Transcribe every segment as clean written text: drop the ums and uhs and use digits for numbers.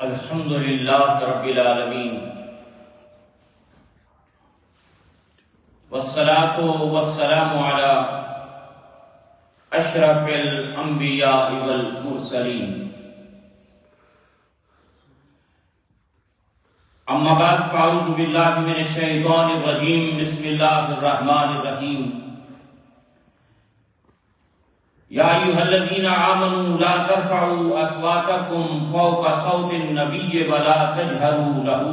الحمد للہ رب العالمین والصلاة والسلام علی اشرف الانبیاء والمرسلین اما بعد فاعوذ باللہ من الشیطان الرجیم بسم اللہ الرحمن الرحیم یا ایھا الذین آمنوا لا ترفعوا اصواتکم فوق صوت النبی ولا تجہروا له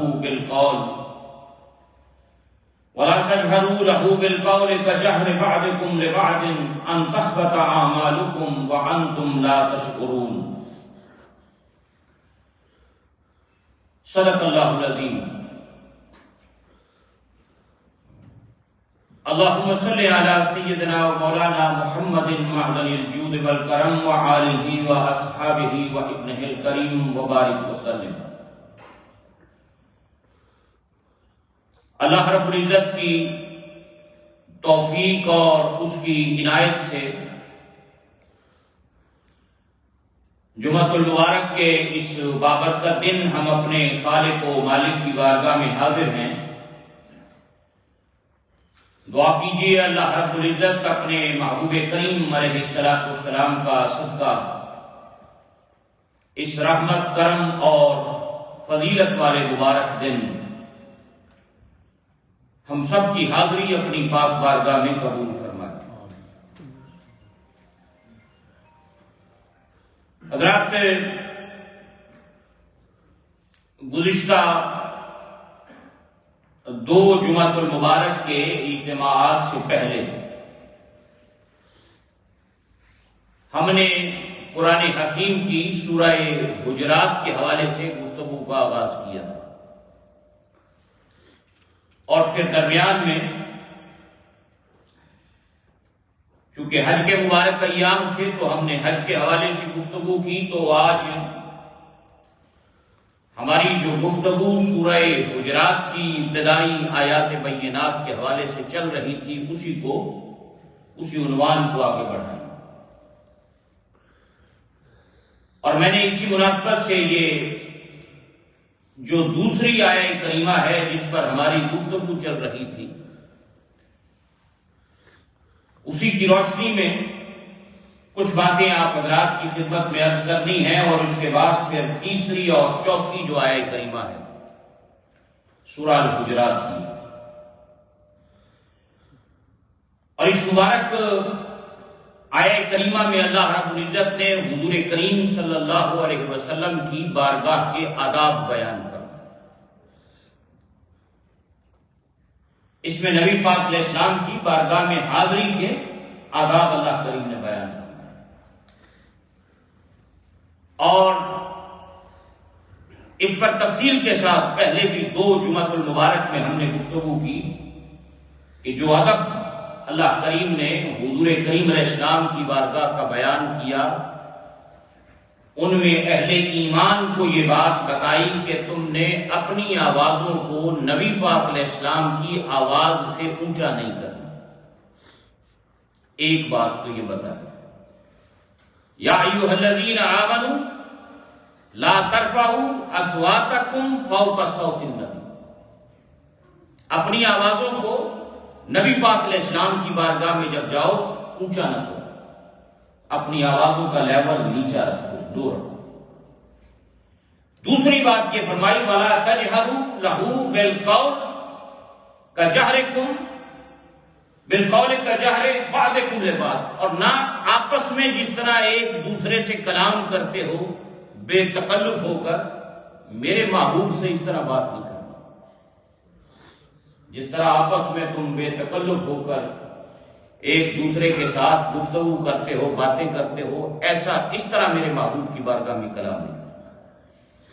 بالقول كجهر بعضكم لبعض ان تحبط اعمالكم وانتم لا تشعرون صدق اللہ العظیم۔ اللہم صلی علی سیدنا و مولانا محمد معدن الجود والکرم وآلہ واصحابہ وابنہ الکریم وبارک وسلم۔ اللہ رب العزت کی توفیق اور اس کی عنایت سے جمعۃ المبارک کے اس بابرکت دن ہم اپنے خالق و مالک کی بارگاہ میں حاضر ہیں۔ دعا کیجیے اللہ رب العزت اپنے محبوب کریم علیہ السلام کا صدقہ اس رحمت کرم اور فضیلت والے مبارک دن ہم سب کی حاضری اپنی پاک بارگاہ میں قبول فرمائے۔ حضرات، گزشتہ دو جمعۃ المبارک کے اجتماعات سے پہلے ہم نے قرآن حکیم کی سورہ حجرات کے حوالے سے گفتگو کا آغاز کیا تھا، اور پھر درمیان میں چونکہ حج کے مبارک ایام تھے تو ہم نے حج کے حوالے سے گفتگو کی، تو آج ہماری جو گفتگو سورہ حجرات کی ابتدائی آیات بینات کے حوالے سے چل رہی تھی اسی عنوان کو آگے بڑھائیں۔ اور میں نے اسی مناسبت سے یہ جو دوسری آیہ کریمہ ہے جس پر ہماری گفتگو چل رہی تھی اسی کی روشنی میں کچھ باتیں آپ حضرات کی خدمت میں عرض کرنی ہیں، اور اس کے بعد پھر تیسری اور چوتھی جو آیہ کریمہ ہے سورہ الحجرات کی، اور اس مبارک آیہ کریمہ میں اللہ رب العزت نے حضور کریم صلی اللہ علیہ وسلم کی بارگاہ کے آداب بیان کر، اس میں نبی پاک علیہ السلام کی بارگاہ میں حاضری کے آداب اللہ کریم نے بیان کیا، اور اس پر تفصیل کے ساتھ پہلے بھی دو جمعۃ المبارک میں ہم نے گفتگو کی کہ جو ادب اللہ کریم نے حضور کریم علیہ السلام کی بارگاہ کا بیان کیا، ان میں اہل ایمان کو یہ بات بتائی کہ تم نے اپنی آوازوں کو نبی پاک علیہ السلام کی آواز سے اونچا نہیں کرنا۔ ایک بات تو یہ بتائی، یا ایھا الذین آمنوا لا ترفعوا اصواتکم فوق صوت النبی، اپنی آوازوں کو نبی پاک علیہ السلام کی بارگاہ میں جب جاؤ اونچا نہ کرو، اپنی آوازوں کا لیول نیچا رکھو، لو رکھو۔ دوسری بات یہ فرمائی وَلَا تَجْهَرُوا لَهُ بِالْقَوْلِ كَجَهْرِكُمْ بالقول كجهر بعضكم لبعض، اور نہ آپس میں جس طرح ایک دوسرے سے کلام کرتے ہو بے تکلف ہو کر، میرے محبوب سے اس طرح بات نہیں کرنا، جس طرح آپس میں تم بے تکلف ہو کر ایک دوسرے کے ساتھ گفتگو کرتے ہو، باتیں کرتے ہو، ایسا اس طرح میرے محبوب کی بارگاہ میں کلام نہیں کرنا۔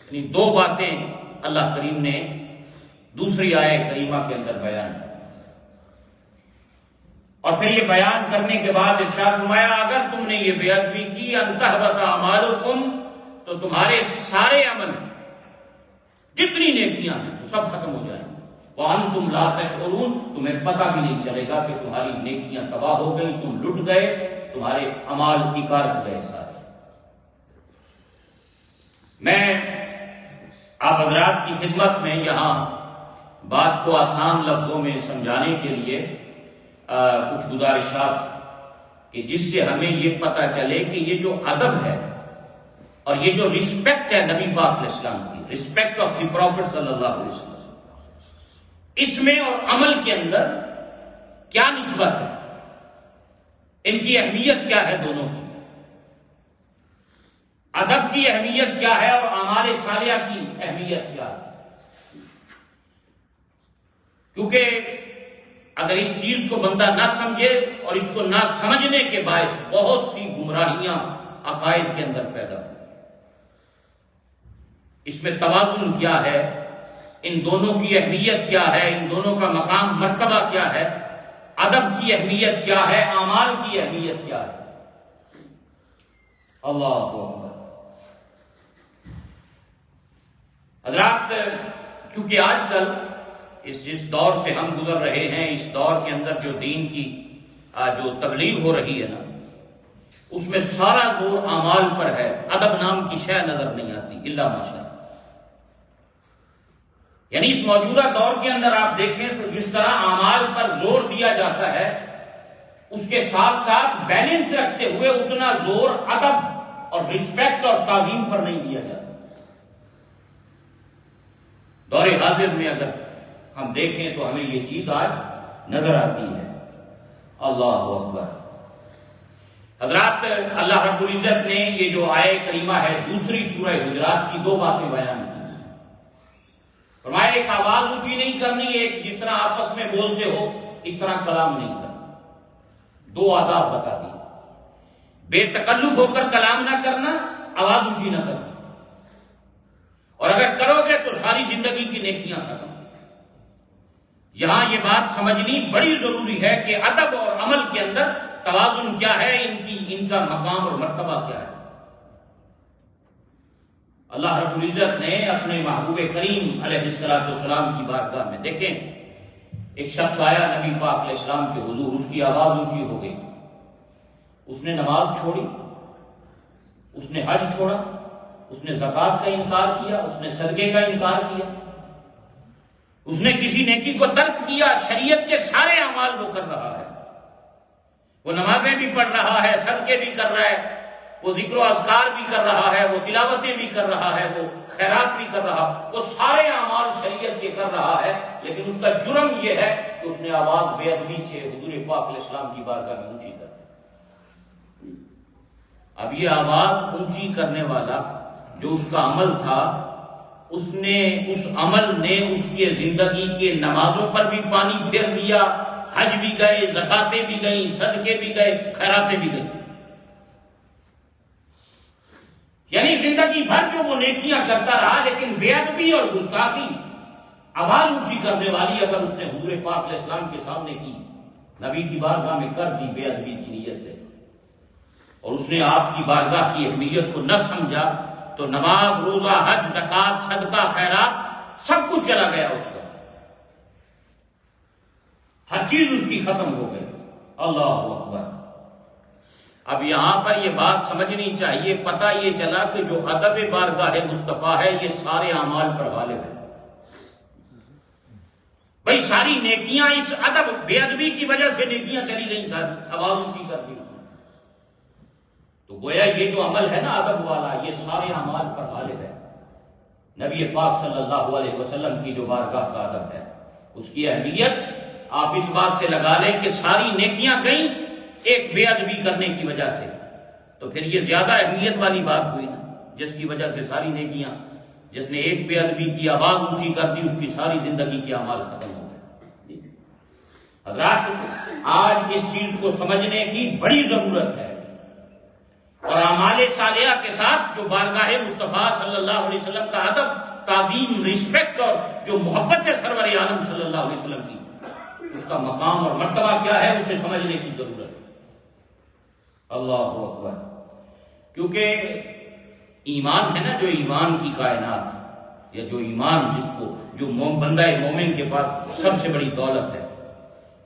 یعنی دو باتیں اللہ کریم نے دوسری آیہ کریمہ کے اندر بیان کی، اور پھر یہ بیان کرنے کے بعد ارشاد فرمایا اگر تم نے یہ بے ادبی کی ان تحبط اعمالکم، تو تمہارے سارے عمل جتنی نیکیاں ہیں تو سب ختم ہو جائیں گے، وانتم لا تشعرون، تمہیں پتہ بھی نہیں چلے گا کہ تمہاری نیکیاں تباہ ہو گئی، تم لٹ گئے، تمہارے اعمال اکارت گئے سارے۔ میں حضرات کی خدمت میں یہاں بات کو آسان لفظوں میں سمجھانے کے لیے کچھ گزارشات کہ جس سے ہمیں یہ پتہ چلے کہ یہ جو ادب ہے اور یہ جو رسپیکٹ ہے نبی پاک علیہ السلام کی، رسپیکٹ آف دی پروفٹ صلی اللہ علیہ وسلم، اس میں اور عمل کے اندر کیا نسبت ہے، ان کی اہمیت کیا ہے، دونوں کی ادب کی اہمیت کیا ہے اور اعمال صالحہ کی اہمیت کیا ہے؟ کیونکہ اگر اس چیز کو بندہ نہ سمجھے اور اس کو نہ سمجھنے کے باعث بہت سی گمراہیاں عقائد کے اندر پیدا ہوں۔ اس میں توازن کیا ہے، ان دونوں کی اہمیت کیا ہے، ان دونوں کا مقام مرتبہ کیا ہے، ادب کی اہمیت کیا ہے، اعمال کی اہمیت کیا ہے۔ اللہ اکبر۔ حضرات، کیونکہ آج کل جس دور سے ہم گزر رہے ہیں، اس دور کے اندر جو دین کی جو تبلیغ ہو رہی ہے نا، اس میں سارا زور اعمال پر ہے، ادب نام کی شے نظر نہیں آتی الا ماشاء اللہ۔ یعنی اس موجودہ دور کے اندر آپ دیکھیں تو جس طرح اعمال پر زور دیا جاتا ہے، اس کے ساتھ ساتھ بیلنس رکھتے ہوئے اتنا زور ادب اور رسپیکٹ اور تعظیم پر نہیں دیا جاتا۔ دور حاضر میں اگر ہم دیکھیں تو ہمیں یہ چیز آج نظر آتی ہے۔ اللہ اکبر۔ حضرات، اللہ رب العزت نے یہ جو آیہ کریمہ ہے دوسری سورہ حجرات کی دو باتیں بیان کی۔ فرمایا ایک آواز اونچی نہیں کرنی، ایک جس طرح آپس میں بولتے ہو اس طرح کلام نہیں کرنا۔ دو آداب بتا دی، بے تکلف ہو کر کلام نہ کرنا، آواز اونچی نہ کرنا، اور اگر کرو گے تو ساری زندگی کی نیکیاں ختم۔ یہاں یہ بات سمجھنی بڑی ضروری ہے کہ ادب اور عمل کے اندر توازن کیا ہے، ان کا مقام اور مرتبہ کیا ہے۔ اللہ رب العزت نے اپنے محبوب کریم علیہ السلام کی بارگاہ میں دیکھیں، ایک شخص آیا نبی پاک علیہ السلام کے حضور، اس کی آواز اونچی ہو گئی، اس نے نماز چھوڑی، اس نے حج چھوڑا، اس نے زکوٰۃ کا انکار کیا، اس نے صدقے کا انکار کیا، اس نے کسی نیکی کو ترک کیا۔ شریعت کے سارے اعمال وہ کر رہا ہے، وہ نمازیں بھی پڑھ رہا ہے، صدقے بھی کر رہا ہے، وہ ذکر و اذکار بھی کر رہا ہے، وہ تلاوتیں بھی کر رہا ہے، وہ خیرات بھی کر رہا ہے، وہ سارے اعمال شریعت کے کر رہا ہے، لیکن اس کا جرم یہ ہے کہ اس نے آواز بے ادبی سے حضور پاک علیہ السلام کی بارگاہ میں اونچی کر دی۔ اب یہ آواز اونچی کرنے والا جو اس کا عمل تھا، اس عمل نے اس کی زندگی کے نمازوں پر بھی پانی پھیر دیا، حج بھی گئے، زکاتیں بھی گئیں، صدقے بھی گئے، خیراتیں بھی گئیں۔ یعنی زندگی بھر جو وہ نیکیاں کرتا رہا، لیکن بے ادبی اور گستاخی، آواز اونچی کرنے والی اگر اس نے حضور پاک علیہ السلام کے سامنے کی، نبی کی بارگاہ میں کر دی بے ادبی کی نیت سے، اور اس نے آپ کی بارگاہ کی اہمیت کو نہ سمجھا، تو نماز، روزہ، حج، زکات، صدقہ، خیرات سب کچھ چلا گیا اس کا، ہر چیز اس کی ختم ہو گئی۔ اللہ اکبر۔ اب یہاں پر یہ بات سمجھنی چاہیے، پتہ یہ چلا کہ جو ادب بارگاہ مصطفیٰ ہے یہ سارے اعمال پر غالب ہے۔ بھائی ساری نیکیاں اس ادب بے ادبی کی وجہ سے نیکیاں چلی گئیں، ساری آواز اونچی کر دی۔ تو گویا یہ جو عمل ہے نا ادب والا، یہ سارے اعمال پر غالب ہے۔ نبی پاک صلی اللہ علیہ وسلم کی جو بارگاہ کا ادب ہے، اس کی اہمیت آپ اس بات سے لگا لیں کہ ساری نیکیاں گئیں ایک بے ادبی کرنے کی وجہ سے، تو پھر یہ زیادہ اہمیت والی بات ہوئی نا، جس کی وجہ سے ساری نیکیاں، جس نے ایک بے ادبی کی آواز اونچی کر دی، اس کی ساری زندگی کے اعمال ختم ہو گئے۔ حضرات، آج اس چیز کو سمجھنے کی بڑی ضرورت ہے، اور اعمال صالحہ کے ساتھ جو بارگاہ مصطفیٰ صلی اللہ علیہ وسلم کا ادب، تعظیم، رسپیکٹ اور جو محبت ہے سرور عالم صلی اللہ علیہ وسلم کی، اس کا مقام اور مرتبہ کیا ہے، اسے سمجھنے کی ضرورت ہے۔ اللہ اکبر۔ کیونکہ ایمان ہے نا، جو ایمان کی کائنات، یا جو ایمان جس کو جو بندہ مومن کے پاس سب سے بڑی دولت ہے،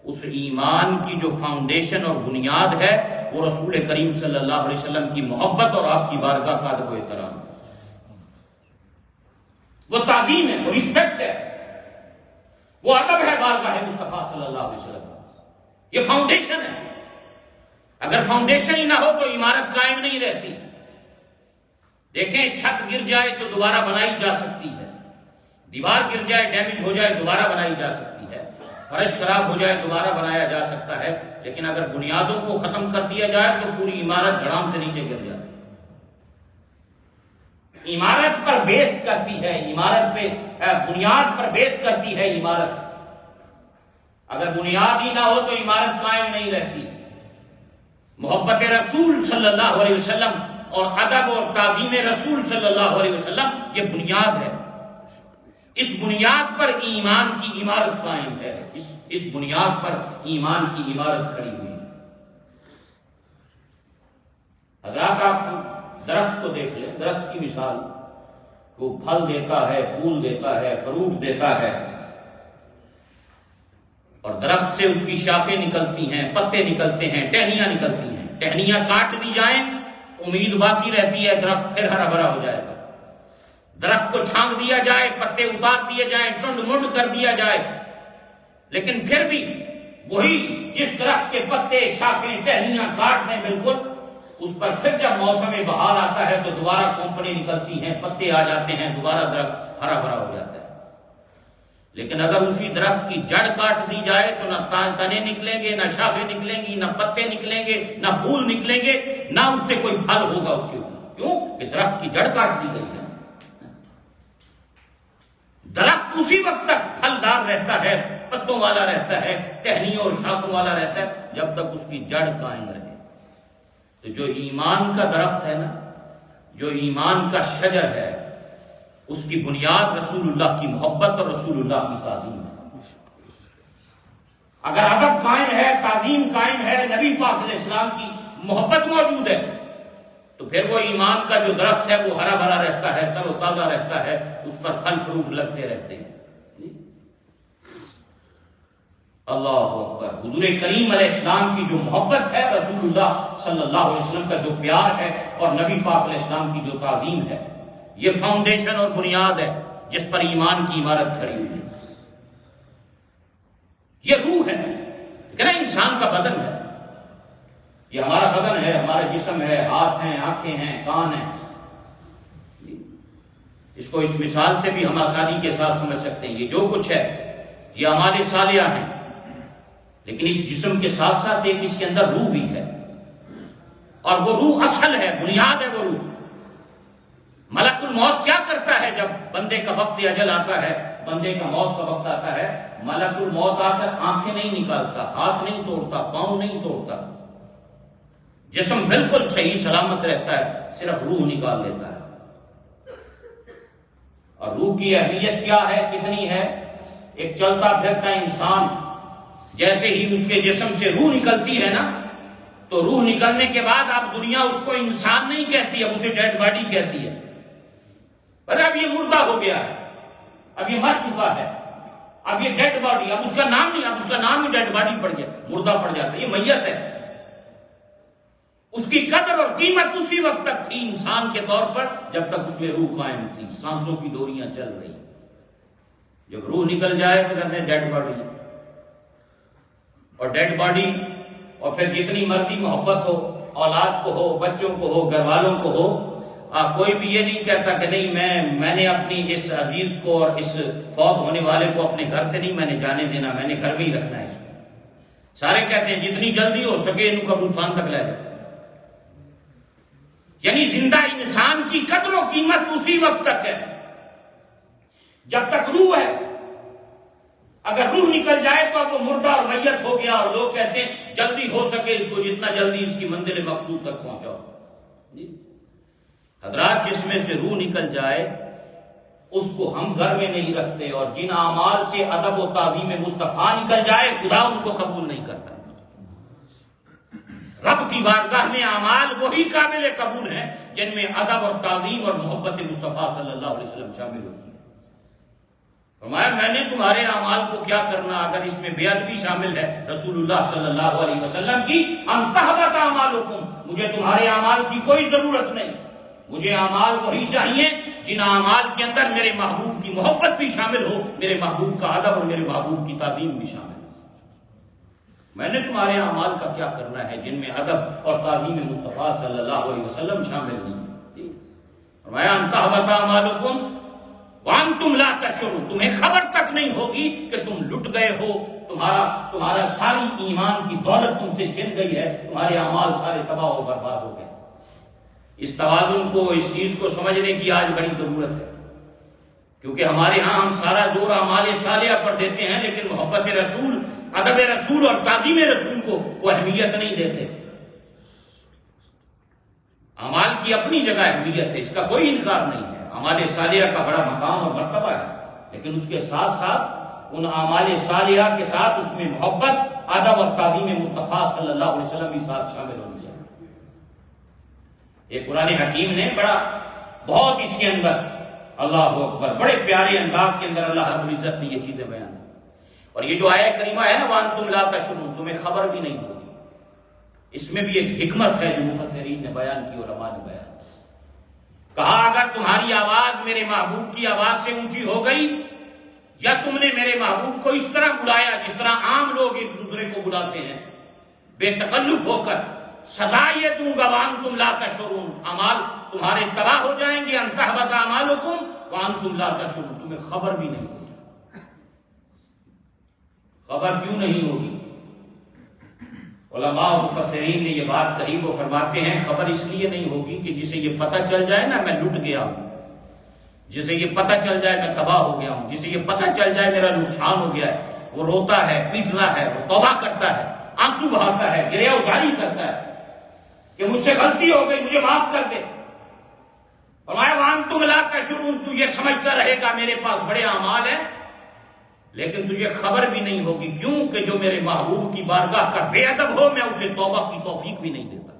اس ایمان کی جو فاؤنڈیشن اور بنیاد ہے وہ رسول کریم صلی اللہ علیہ وسلم کی محبت اور آپ کی بارگاہ کا ادب و احترام۔ وہ تعظیم ہے، وہ رسپیکٹ ہے، وہ ادب ہے بارگاہ مصطفیٰ صلی اللہ علیہ وسلم. یہ فاؤنڈیشن ہے. اگر فاؤنڈیشن ہی نہ ہو تو عمارت قائم نہیں رہتی. دیکھیں چھت گر جائے تو دوبارہ بنائی جا سکتی ہے، دیوار گر جائے ڈیمیج ہو جائے دوبارہ بنائی جا سکتی ہے، فرش خراب ہو جائے دوبارہ بنایا جا سکتا ہے، لیکن اگر بنیادوں کو ختم کر دیا جائے تو پوری عمارت دھڑام سے نیچے گر جاتی ہے. عمارت پر بیس کرتی ہے، عمارت پہ بنیاد پر بیس کرتی ہے عمارت. اگر بنیاد ہی نہ ہو تو عمارت قائم نہیں رہتی. محبت رسول صلی اللہ علیہ وسلم اور ادب اور تعظیم رسول صلی اللہ علیہ وسلم یہ بنیاد ہے. اس بنیاد پر ایمان کی عمارت قائم ہے، اس بنیاد پر ایمان کی عمارت کھڑی ہوئی ہے. حضرات آپ درخت کو دیکھ لیں، درخت کی مثال، وہ پھل دیتا ہے، پھول دیتا ہے، فروٹ دیتا ہے، اور درخت سے اس کی شاخیں نکلتی ہیں، پتے نکلتے ہیں، ٹہنیاں نکلتی ہیں. ٹہنیاں کاٹ دی جائیں امید باقی رہتی ہے درخت پھر ہرا بھرا ہو جائے گا. درخت کو چھانک دیا جائے، پتے اتار دیے جائیں، ٹنڈ منڈ کر دیا جائے، لیکن پھر بھی وہی جس درخت کے پتے شاخیں ٹہنیاں کاٹ دیں بالکل، اس پر پھر جب موسم بہار آتا ہے تو دوبارہ کونپنیں نکلتی ہیں، پتے آ جاتے ہیں، دوبارہ درخت ہرا بھرا ہو جاتا ہے. لیکن اگر اسی درخت کی جڑ کاٹ دی جائے تو نہ تنے نکلیں گے، نہ شاخیں نکلیں گی، نہ پتے نکلیں گے، نہ پھول نکلیں گے، نہ اس سے کوئی پھل ہوگا اس کے اوپر. کیوں کہ درخت کی جڑ کاٹ دی گئی ہے. درخت اسی وقت تک پھلدار رہتا ہے، پتوں والا رہتا ہے، ٹہنیوں اور شاخوں والا رہتا ہے جب تک اس کی جڑ قائم رہے. تو جو ایمان کا درخت ہے نا، جو ایمان کا شجر ہے، اس کی بنیاد رسول اللہ کی محبت اور رسول اللہ کی تعظیم ہے. اگر ادب قائم ہے، تعظیم قائم ہے، نبی پاک علیہ السلام کی محبت موجود ہے، تو پھر وہ ایمان کا جو درخت ہے وہ ہرا بھرا رہتا ہے، تر و تازہ رہتا ہے، اس پر پھل فروٹ لگتے رہتے ہیں. اللہ اکبر. حضور کریم علیہ السلام کی جو محبت ہے، رسول اللہ صلی اللہ علیہ وسلم کا جو پیار ہے، اور نبی پاک علیہ السلام کی جو تعظیم ہے، یہ فاؤنڈیشن اور بنیاد ہے جس پر ایمان کی عمارت کھڑی ہوئی ہے. یہ روح ہے، کہنا انسان کا بدن ہے. یہ ہمارا بدن ہے، ہمارا جسم ہے، ہاتھ ہیں، آنکھیں ہیں، کان ہیں. اس کو اس مثال سے بھی ہم آسانی کے ساتھ سمجھ سکتے ہیں. یہ جو کچھ ہے یہ ہمارے سالیہ ہیں، لیکن اس جسم کے ساتھ ساتھ ایک اس کے اندر روح بھی ہے، اور وہ روح اصل ہے، بنیاد ہے. وہ روح ملک الموت کیا کرتا ہے جب بندے کا وقت اجل آتا ہے، بندے کا موت کا وقت آتا ہے؟ ملک الموت آ کر آنکھیں نہیں نکالتا، ہاتھ نہیں توڑتا، پاؤں نہیں توڑتا، جسم بالکل صحیح سلامت رہتا ہے، صرف روح نکال لیتا ہے. اور روح کی اہمیت کیا ہے، کتنی ہے؟ ایک چلتا پھرتا انسان جیسے ہی اس کے جسم سے روح نکلتی ہے نا، تو روح نکلنے کے بعد اب دنیا اس کو انسان نہیں کہتی، اب اسے ڈیڈ باڈی کہتی ہے. اب یہ مردہ ہو گیا ہے، اب یہ مر چکا ہے، اب یہ ڈیڈ باڈی، اب اس کا نام نہیں، اب اس کا نام ہی ڈیڈ باڈی پڑ گیا، مردہ پڑ جاتا ہے، یہ میت ہے. اس کی قدر اور قیمت اسی وقت تک تھی انسان کے طور پر جب تک اس میں روح قائم تھی، سانسوں کی ڈوریاں چل رہی. جب روح نکل جائے تو کہتے ہیں ڈیڈ باڈی. اور ڈیڈ باڈی، اور پھر جتنی مرضی محبت ہو، اولاد کو ہو، بچوں کو ہو، گھر والوں کو ہو، کوئی بھی یہ نہیں کہتا کہ نہیں میں نے اپنی اس عزیز کو اور اس فوت ہونے والے کو اپنے گھر سے نہیں میں نے جانے دینا، میں نے گھر میں ہی رکھنا ہے اس کو. سارے کہتے ہیں جتنی جلدی ہو سکے ان کو قبرستان تک لے جائے. یعنی زندہ انسان کی قدر و قیمت اسی وقت تک ہے جب تک روح ہے. اگر روح نکل جائے تو اب وہ مردہ اور میت ہو گیا، اور لوگ کہتے ہیں جلدی ہو سکے اس کو، جتنا جلدی اس کی منزل مقصود تک پہنچاؤ. حضرات جس میں سے روح نکل جائے اس کو ہم گھر میں نہیں رکھتے، اور جن اعمال سے ادب و تعظیم مصطفیٰ نکل جائے خدا ان کو قبول نہیں کرتا. رب کی بارگاہ میں اعمال وہی قابل قبول ہیں جن میں ادب اور تعظیم اور محبت مصطفیٰ صلی اللہ علیہ وسلم شامل ہوتی ہے. فرمایا میں نے تمہارے اعمال کو کیا کرنا اگر اس میں بے ادبی شامل ہے رسول اللہ صلی اللہ علیہ وسلم کی ان تحبط اعمالکم، مجھے تمہارے اعمال کی کوئی ضرورت نہیں. مجھے اعمال وہی چاہیے جن اعمال کے اندر میرے محبوب کی محبت بھی شامل ہو، میرے محبوب کا ادب اور میرے محبوب کی تعظیم بھی شامل ہو۔ میں نے تمہارے اعمال کا کیا کرنا ہے جن میں ادب اور تعظیم مصطفیٰ صلی اللہ علیہ وسلم شامل نہیں ہے۔ فرمایا ان تحبط اعمالکم وانتم لا تشعرون، تمہیں خبر تک نہیں ہوگی کہ تم لٹ گئے ہو، تمہارا ساری ایمان کی دولت تم سے چھن گئی ہے، تمہارے اعمال سارے تباہ و برباد ہو گئے۔ اس توازن کو، اس چیز کو سمجھنے کی آج بڑی ضرورت ہے، کیونکہ ہمارے ہاں ہم سارا زور اعمال صالحہ پر دیتے ہیں، لیکن محبت رسول، ادب رسول اور تعظیم رسول کو وہ اہمیت نہیں دیتے۔ اعمال کی اپنی جگہ اہمیت ہے، اس کا کوئی انکار نہیں ہے، اعمال صالحہ کا بڑا مقام اور مرتبہ ہے، لیکن اس کے ساتھ ساتھ ان اعمال صالحہ کے ساتھ اس میں محبت، ادب اور تعظیم مصطفیٰ صلی اللہ علیہ وسلم بھی ساتھ شامل ہونی چاہیے۔ یہ قرآن حکیم نے بہت اس کے اندر، اللہ اکبر، بڑے پیارے انداز کے اندر اللہ رب العزت نے یہ چیزیں بیان کی۔ اور یہ جو آیہ کریمہ ہے نا، وَأَنْتُمْ لَا تَشْعُرُونَ، تمہیں خبر بھی نہیں ہوگی، اس میں بھی ایک حکمت ہے جو مفسرین نے بیان کی، علماء نے بیان کی۔ کہا اگر تمہاری آواز میرے محبوب کی آواز سے اونچی ہو گئی، یا تم نے میرے محبوب کو اس طرح بلایا جس طرح عام لوگ ایک دوسرے کو بلاتے ہیں، بے تکلف ہو کر، صدا یہ دوں گا وَأَنْتُمْ لَا تَشْعُرُونَ، اعمال تمہارے تباہ ہو جائیں گے، أَن تَحْبَطَ أَعْمَالُكُمْ وَأَنْتُمْ لَا تَشْعُرُونَ، تمہیں خبر بھی نہیں ہوگی۔ خبر کیوں نہیں ہوگی؟ علماء و مفسرین نے یہ بات کہی، وہ فرماتے ہیں خبر اس لیے نہیں ہوگی کہ جسے یہ پتہ چل جائے نا میں لٹ گیا ہوں، جسے یہ پتہ چل جائے میں تباہ ہو گیا ہوں، جسے یہ پتہ چل جائے میرا نقصان ہو گیا ہے، وہ روتا ہے، پیٹتا ہے، وہ توبہ کرتا ہے، آنسو بہاتا ہے، گریہ ازاری کرتا ہے کہ مجھ سے غلطی ہو گئی، مجھے معاف کر دے۔ فرمایا وَأَنْتُمْ لَا تَشْعُرُونَ، تو یہ سمجھتا رہے گا میرے پاس بڑے اعمال ہیں، لیکن تجھے خبر بھی نہیں ہوگی، کیوں کہ جو میرے محبوب کی بارگاہ کا بے ادب ہو میں اسے توبہ کی توفیق بھی نہیں دیتا،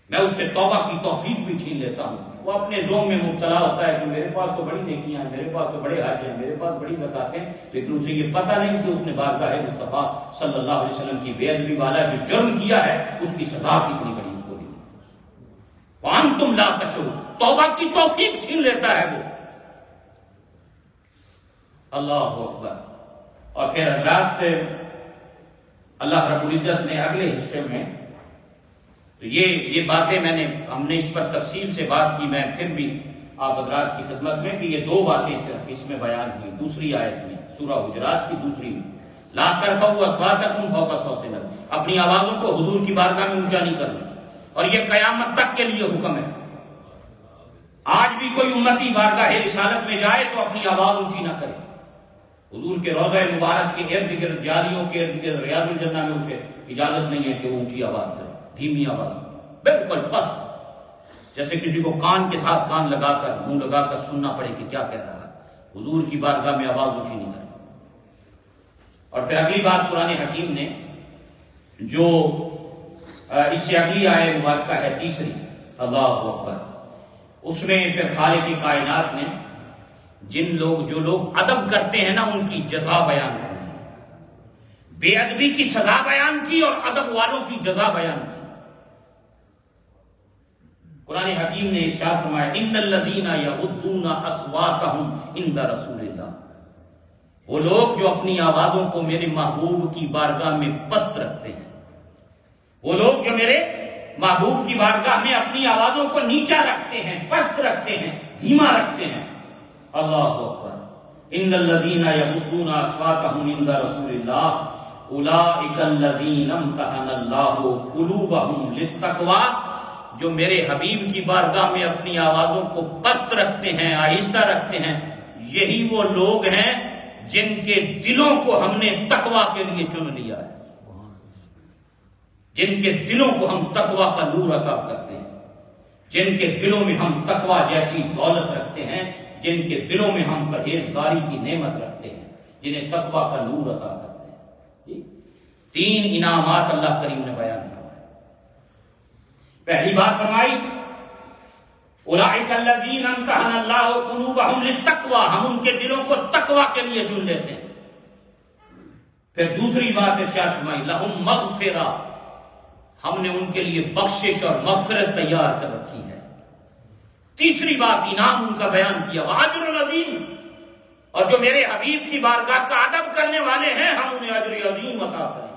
میں اس سے توبہ کی توفیق بھی چھین لیتا ہوں۔ وہ اپنے ذوق میں مبتلا ہوتا ہے کہ میرے پاس تو بڑی نیکیاں ہیں، میرے پاس تو بڑے حج ہیں، میرے پاس بڑی زکاتیں، لیکن اسے یہ پتہ نہیں کہ اس نے بارگاہ مصطفیٰ صلی اللہ علیہ وسلم کی بے ادبی والا جو جرم کیا ہے اس کی سزا کتنی بڑی اس کو دی۔ وَأَنْتُمْ لَا تَشْعُرُونَ، توبہ کی توفیق چھین لیتا ہے وہ۔ اللہ اکبر۔ اور پھر حضرات اللہ رب العزت نے اگلے حصے میں تو یہ باتیں ہم نے اس پر تفصیل سے بات کی، میں پھر بھی آپ حضرات کی خدمت میں کہ یہ دو باتیں صرف اس میں بیان ہوئی دوسری آیت میں، سورہ حجرات کی دوسری میں، لا ترفعوا اصواتکم فوق صوت النبی، اپنی آوازوں کو حضور کی بارگاہ میں اونچا نہیں کرنا، اور یہ قیامت تک کے لیے حکم ہے۔ آج بھی کوئی امتی بارگاہ رسالت میں جائے تو اپنی آواز اونچی نہ کرے، حضور کے روضہ مبارک کے ارد گرد، جالیوں کے ارد گرد ریاض الجنہ میں اسے اجازت نہیں ہے کہ وہ اونچی آواز کرے، دھیمی آواز، بالکل پست، جیسے کسی کو کان کے ساتھ کان لگا کر، منہ لگا کر سننا پڑے کہ کیا کہہ رہا ہے۔ حضور کی بارگاہ میں آواز اونچی نہیں کرے۔ اور پھر اگلی بات قرآن حکیم نے جو اس سے اگلی آیت مبارکہ ہے تیسری، اللہ اکبر، اس میں پھر خالق کائنات نے جو لوگ ادب کرتے ہیں نا ان کی جزا بیان کرنا ہے، بے ادبی کی سزا بیان کی اور ادب والوں کی جزا بیان کی۔ قرآن حکیم نے ارشاد فرمایا ان الذین یغضون اصواتهم عند رسول اللہ، وہ لوگ جو اپنی آوازوں کو میرے محبوب کی بارگاہ میں پست رکھتے ہیں، وہ لوگ جو میرے محبوب کی بارگاہ میں اپنی آوازوں کو نیچا رکھتے ہیں، پست رکھتے ہیں، دھیما رکھتے ہیں، اللہ اکبر، ان الذین یغضون اصواتهم عند رسول اللہ اولئک الذین امتحن اللہ قلوبهم للتقوی، جو میرے حبیب کی بارگاہ میں اپنی آوازوں کو پست رکھتے ہیں، آہستہ رکھتے ہیں، یہی وہ لوگ ہیں جن کے دلوں کو ہم نے تقوی کے لیے چن لیا ہے، جن کے دلوں کو ہم تقوی کا نور عطا کرتے ہیں، جن کے دلوں میں ہم تقوی جیسی دولت رکھتے ہیں، جن کے دلوں میں ہم پرہیزگاری کی نعمت رکھتے ہیں، جنہیں تقوی کا نور عطا کرتے ہیں۔ تین انعامات اللہ کریم نے بیان کیا۔ پہلی بات فرمائی اولئک الذین امتحن اللہ قلوبہم للتقوی، ہم ان کے دلوں کو تقوی کے لیے چن لیتے ہیں۔ پھر دوسری بات ارشاد فرمائی لہم مغفرہ، ہم نے ان کے لیے بخشش اور مغفرت تیار کر رکھی ہے۔ تیسری بات انعام ان کا بیان کیا، وَأَجْرٌ عَظِيمٌ، اور جو میرے حبیب کی بارگاہ کا ادب کرنے والے ہیں ہم انہیں اجر عظیم عطا کریں،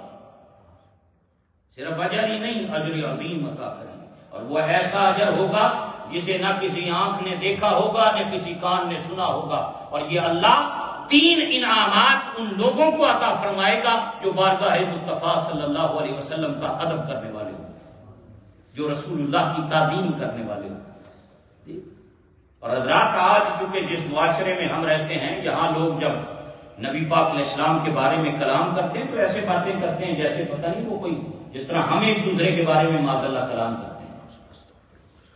صرف اجر ہی نہیں، اجر عظیم عطا کریں، اور وہ ایسا اجر ہوگا جسے نہ کسی آنکھ نے دیکھا ہوگا نہ کسی کان نے سنا ہوگا۔ اور یہ اللہ 3 انعامات ان لوگوں کو عطا فرمائے گا جو بارگاہ مصطفیٰ صلی اللہ علیہ وسلم کا ادب کرنے والے ہوں، جو رسول اللہ کی تعظیم کرنے والے ہوں۔ اور حضرات آج چونکہ جس معاشرے میں ہم رہتے ہیں، یہاں لوگ جب نبی پاک علیہ السلام کے بارے میں کلام کرتے ہیں تو ایسے باتیں کرتے ہیں جیسے پتہ نہیں وہ کوئی، جس طرح ہم ایک دوسرے کے بارے میں معاذ اللہ کلام کرتے ہیں،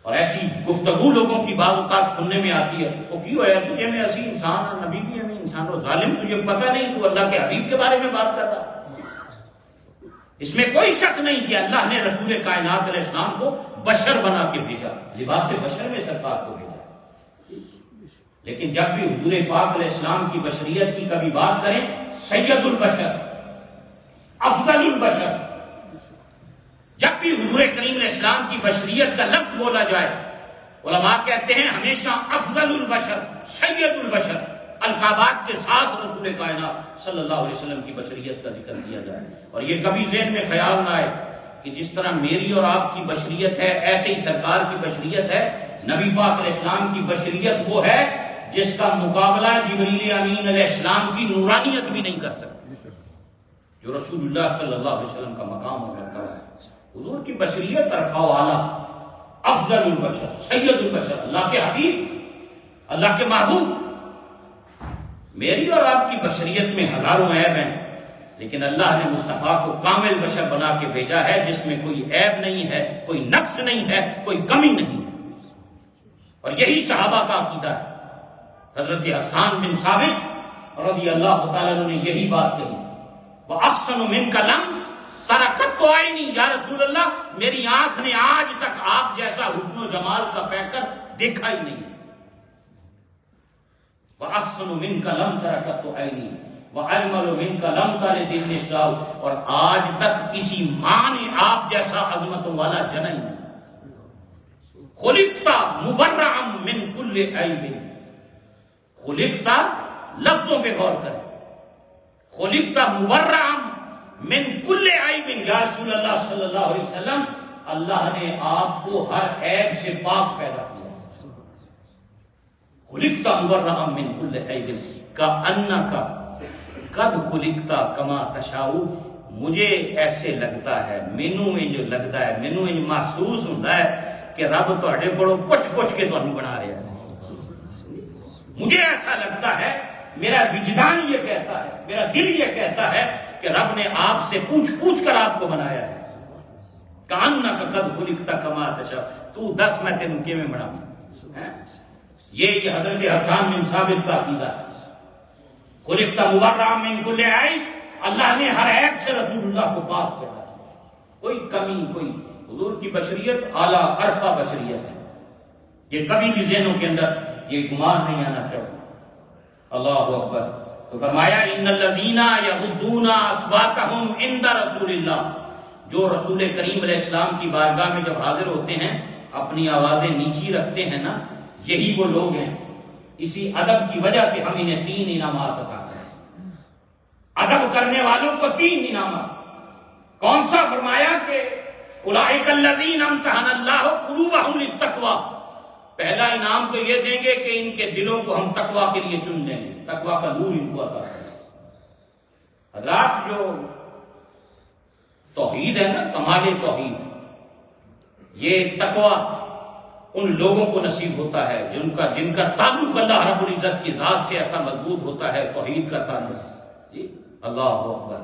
اور ایسی گفتگو لوگوں کی بعض اوقات سننے میں آتی ہے، وہ کیوں ہے تجھے میں اسی انسان اور نبی بھی ہمیں انسان اور ظالم، تجھے پتہ نہیں تو اللہ کے حبیب کے بارے میں بات کر رہا۔ اس میں کوئی شک نہیں کہ اللہ نے رسول کائنات علیہ السلام کو بشر بنا کے بھیجا، لباس بشر میں سرکار کو بھیجا، لیکن جب بھی حضور پاک علیہ السلام کی بشریت کی کبھی بات کریں، سید البشر، افضل البشر، جب بھی حضور کریم علیہ السلام کی بشریت کا لفظ بولا جائے، علماء کہتے ہیں ہمیشہ افضل البشر، سید البشر القابات کے ساتھ رسول کائنات صلی اللہ علیہ وسلم کی بشریت کا ذکر کیا جائے، اور یہ کبھی ذہن میں خیال نہ آئے کہ جس طرح میری اور آپ کی بشریت ہے ایسے ہی سرکار کی بشریت ہے۔ نبی پاک علیہ السلام کی بشریت وہ ہے جس کا مقابلہ جبریل امین علیہ السلام کی نورانیت بھی نہیں کر سکتی، جو رسول اللہ صلی اللہ علیہ وسلم کا مقام اور مرتبہ ہے۔ حضور کی بشریت عرفہ و اعلیٰ، افضل البشر، سید البشر، اللہ کے حبیب، اللہ کے محبوب۔ میری اور آپ کی بشریت میں ہزاروں عیب ہیں، لیکن اللہ نے مصطفیٰ کو کامل بشر بنا کے بھیجا ہے جس میں کوئی عیب نہیں ہے، کوئی نقص نہیں ہے، کوئی کمی نہیں ہے، اور یہی صحابہ کا عقیدہ ہے۔ حضرت حسان بن ثابت رضی اللہ تعالیٰ عنہ نے یہی بات کہی، وَأَحْسَنُ مِنْكَ لَمْ تَرَكَتْ عَيْنِي، یا رسول اللہ میری آنکھ نے آج تک آپ جیسا حسن و جمال کا پیکر دیکھا ہی نہیں ہے۔ وَأَحْسَنُ مِنْكَ لَمْ تَرَكَتْ عَيْنِي وَأَجْمَلُ مِنْكَ لَمْ تَلِدِ النِّسَاءُ، اور آج تک کسی ماں نے آپ جیسا عظمت والا جنا ہی نہیں۔ خُلِقْتَ مُبَرَّعًا مِنْ كُلِّ عَيْبٍ، خلقتا لفظوں پہ غور کریں، خلقتا مبرعا من کل عیب، یا رسول اللہ صلی اللہ علیہ وسلم اللہ نے آپ کو ہر عیب سے پاک پیدا کیا۔ خلقتا مبرعا من کل عیب کأنک قد خلقتا کما تشاء، مجھے ایسے لگتا ہے، مینوں میں جو لگتا ہے، مینوں میں محسوس ہوتا ہے کہ رب تہاڈے کولوں پوچھ کے تانوں بنا رہا ہے، مجھے ایسا لگتا ہے، میرا وجدان یہ کہتا ہے، میرا دل یہ کہتا ہے کہ رب نے آپ سے پوچھ کر آپ کو بنایا ہے۔ کأنک قد خلقت کما تشاء، تو دس میں تینوں کیویں بناؤں۔ یہ حضرت حسان بن ثابت کا عقیدہ ہے۔ خلقت مبرعا من کل عیب، اللہ نے ہر عیب سے رسول اللہ کو پاک پیدا کیا، کوئی کمی، کوئی، حضور کی بشریت اعلیٰ عرفہ بشریت ہے، یہ کبھی بھی ذہنوں کے اندر یہ گمان نہیں آنا چاہیے۔ اللہ اکبر۔ تو فرمایا ان الذین یغضون اصواتهم عند رسول اللہ، جو رسول کریم علیہ السلام کی بارگاہ میں جب حاضر ہوتے ہیں اپنی آوازیں نیچی رکھتے ہیں نا، یہی وہ لوگ ہیں، اسی ادب کی وجہ سے ہم انہیں 3 انعامات عطا کریں۔ ادب کرنے والوں کو 3 انعامات، کون سا؟ فرمایا کہ اولئک الذین امتحن اللہ قلوبہم للتقوی، پہلا انعام تو یہ دیں گے کہ ان کے دلوں کو ہم تقوی کے لیے چن دیں گے، تقوی کا نور ان کو عطا کریں۔ حضرات جو توحید ہے نا، کمال توحید، یہ تقوی ان لوگوں کو نصیب ہوتا ہے جن کا تعلق اللہ رب العزت کی ذات سے ایسا مضبوط ہوتا ہے، توحید کا تعلق۔ جی اللہ اکبر۔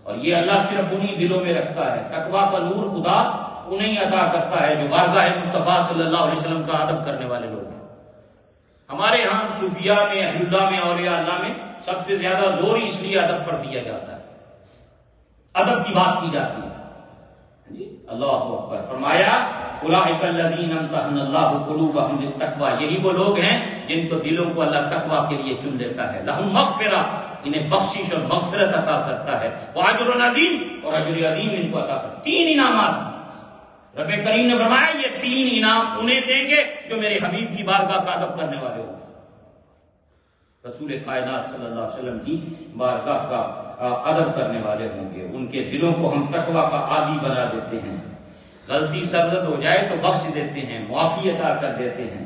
اور یہ اللہ صرف انہی دلوں میں رکھتا ہے، تقوی کا نور خدا انہیں عطا کرتا ہے جو بارگاہ مصطفیٰ صلی اللہ علیہ وسلم کا ادب کرنے والے لوگ ہیں۔ ہمارے ہاں صوفیاء میں، اہل اللہ میں، اولیاء اللہ میں سب سے زیادہ زور اس لیے ادب پر دیا جاتا ہے، ادب کی بات کی جاتی ہے۔ جی اللہ اکبر۔ فرمایا اولئک الذین امتحن اللہ قلوبہم للتقوی، یہی وہ لوگ ہیں جن کو دلوں کو اللہ تقوی کے لیے چن لیتا ہے۔ لہم مغفرہ، انہیں بخشش اور مغفرت عطا کرتا ہے، واجر عظیم، اور اجر عظیم ان کو عطا کرتا ہے۔ 3 انعامات رب کریم نے فرمایا، یہ 3 انعام انہیں دیں گے جو میرے حبیب کی بارگاہ کا ادب کرنے والے ہوں گے، رسول کائنات صلی اللہ علیہ وسلم کی بارگاہ کا ادب کرنے والے ہوں گے۔ ان کے دلوں کو ہم تقوی کا عادی بنا دیتے ہیں، غلطی سرزد ہو جائے تو بخش دیتے ہیں، معافی عطا کر دیتے ہیں،